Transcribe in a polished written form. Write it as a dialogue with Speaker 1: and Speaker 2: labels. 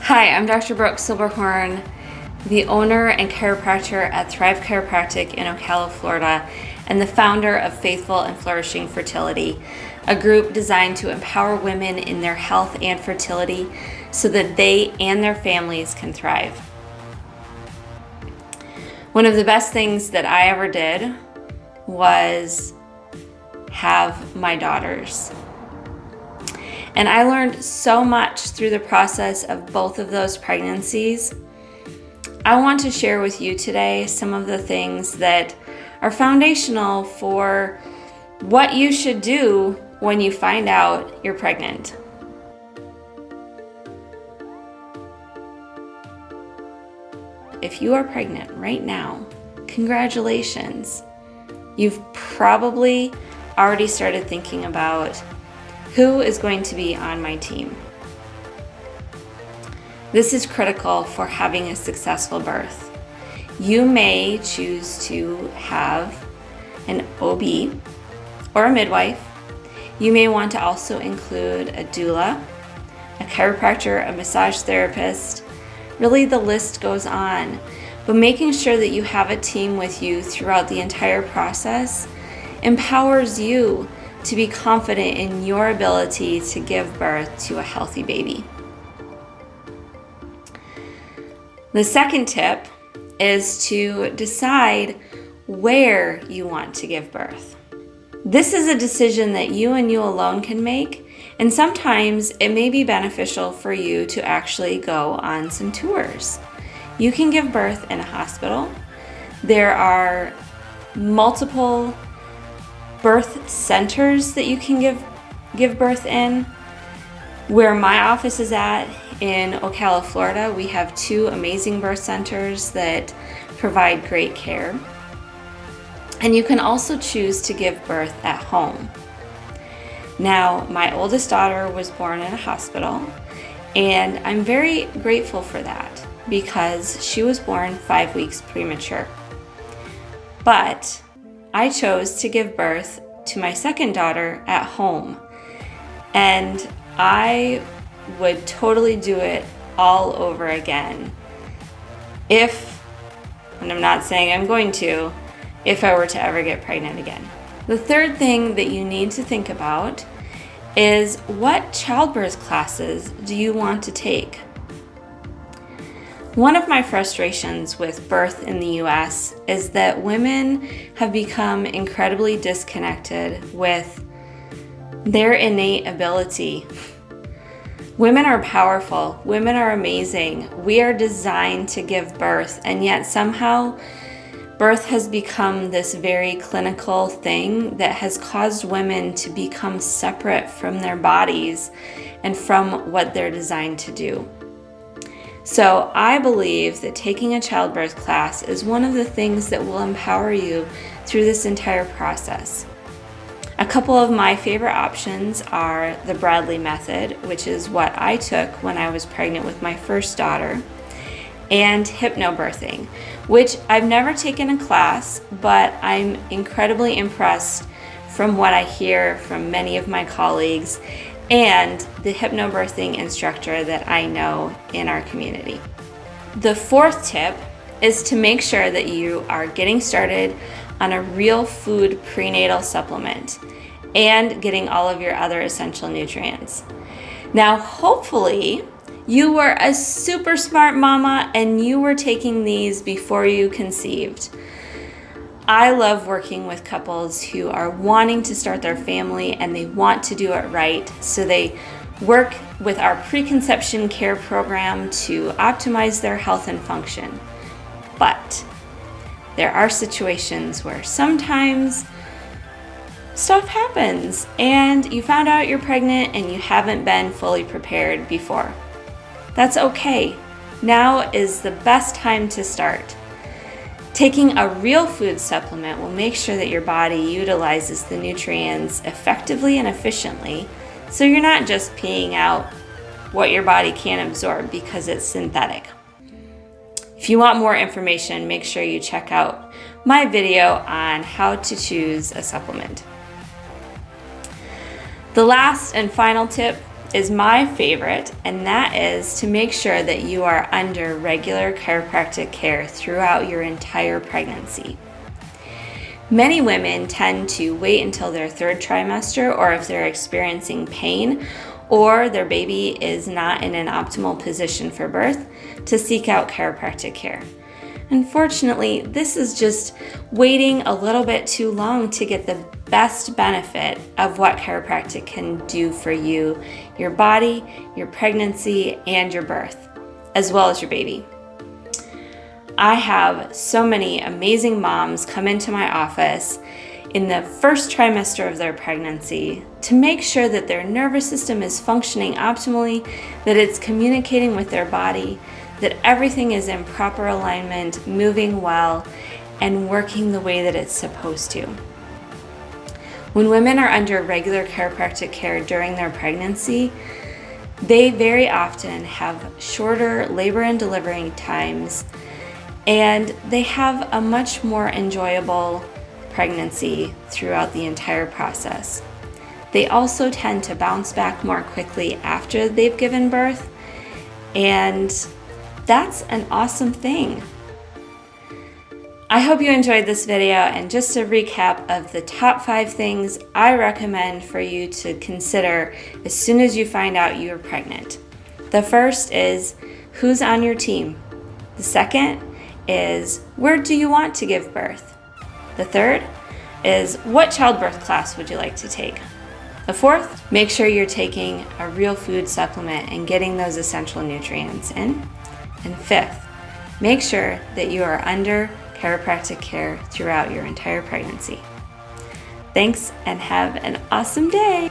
Speaker 1: Hi, I'm Dr. Brooke Silberhorn, the owner and chiropractor at Thrive Chiropractic in Ocala, Florida, and the founder of Faithful and Flourishing Fertility, a group designed to empower women in their health and fertility so that they and their families can thrive. One of the best things that I ever did was have my daughters. And I learned so much through the process of both of those pregnancies. I want to share with you today some of the things that are foundational for what you should do when you find out you're pregnant. If you are pregnant right now, congratulations. You've probably already started thinking about who is going to be on my team. This is critical for having a successful birth. You may choose to have an OB or a midwife. You may want to also include a doula, a chiropractor, a massage therapist. Really, the list goes on. But making sure that you have a team with you throughout the entire process empowers you to be confident in your ability to give birth to a healthy baby. The second tip is to decide where you want to give birth. This is a decision that you and you alone can make, and sometimes it may be beneficial for you to actually go on some tours. You can give birth in a hospital. There are multiple birth centers that you can give birth in. Where my office is at in Ocala, Florida, we have 2 amazing birth centers that provide great care. And you can also choose to give birth at home. Now, my oldest daughter was born in a hospital, and I'm very grateful for that because she was born 5 weeks premature. But I chose to give birth to my second daughter at home, and I would totally do it all over again if, and I'm not saying I'm going to, if I were to ever get pregnant again. The third thing that you need to think about is what childbirth classes do you want to take? One of my frustrations with birth in the US is that women have become incredibly disconnected with their innate ability. Women are powerful. Women are amazing. We are designed to give birth, and yet somehow birth has become this very clinical thing that has caused women to become separate from their bodies and from what they're designed to do. So I believe that taking a childbirth class is one of the things that will empower you through this entire process. A couple of my favorite options are the Bradley method, which is what I took when I was pregnant with my first daughter, and hypnobirthing, which I've never taken a class, but I'm incredibly impressed from what I hear from many of my colleagues and the hypnobirthing instructor that I know in our community. The fourth tip is to make sure that you are getting started on a real food prenatal supplement and getting all of your other essential nutrients. Now, hopefully, you were a super smart mama and you were taking these before you conceived. I love working with couples who are wanting to start their family and they want to do it right. So they work with our preconception care program to optimize their health and function. But there are situations where sometimes stuff happens and you found out you're pregnant and you haven't been fully prepared before. That's okay. Now is the best time to start. Taking a real food supplement will make sure that your body utilizes the nutrients effectively and efficiently, so you're not just peeing out what your body can't absorb because it's synthetic. If you want more information, make sure you check out my video on how to choose a supplement. The last and final tip is my favorite, and that is to make sure that you are under regular chiropractic care throughout your entire pregnancy. Many women tend to wait until their third trimester, or if they're experiencing pain or their baby is not in an optimal position for birth, to seek out chiropractic care. Unfortunately, this is just waiting a little bit too long to get the best benefit of what chiropractic can do for you, your body, your pregnancy, and your birth, as well as your baby. I have so many amazing moms come into my office in the first trimester of their pregnancy to make sure that their nervous system is functioning optimally, that it's communicating with their body, that everything is in proper alignment, moving well, and working the way that it's supposed to. When women are under regular chiropractic care during their pregnancy, they very often have shorter labor and delivery times, and they have a much more enjoyable pregnancy throughout the entire process. They also tend to bounce back more quickly after they've given birth, and that's an awesome thing. I hope you enjoyed this video, and just a recap of the top 5 things I recommend for you to consider as soon as you find out you are pregnant. The first is who's on your team. The second is where do you want to give birth? The third is what childbirth class would you like to take? The fourth, make sure you're taking a real food supplement and getting those essential nutrients in. And fifth, make sure that you are under chiropractic care throughout your entire pregnancy. Thanks, and have an awesome day.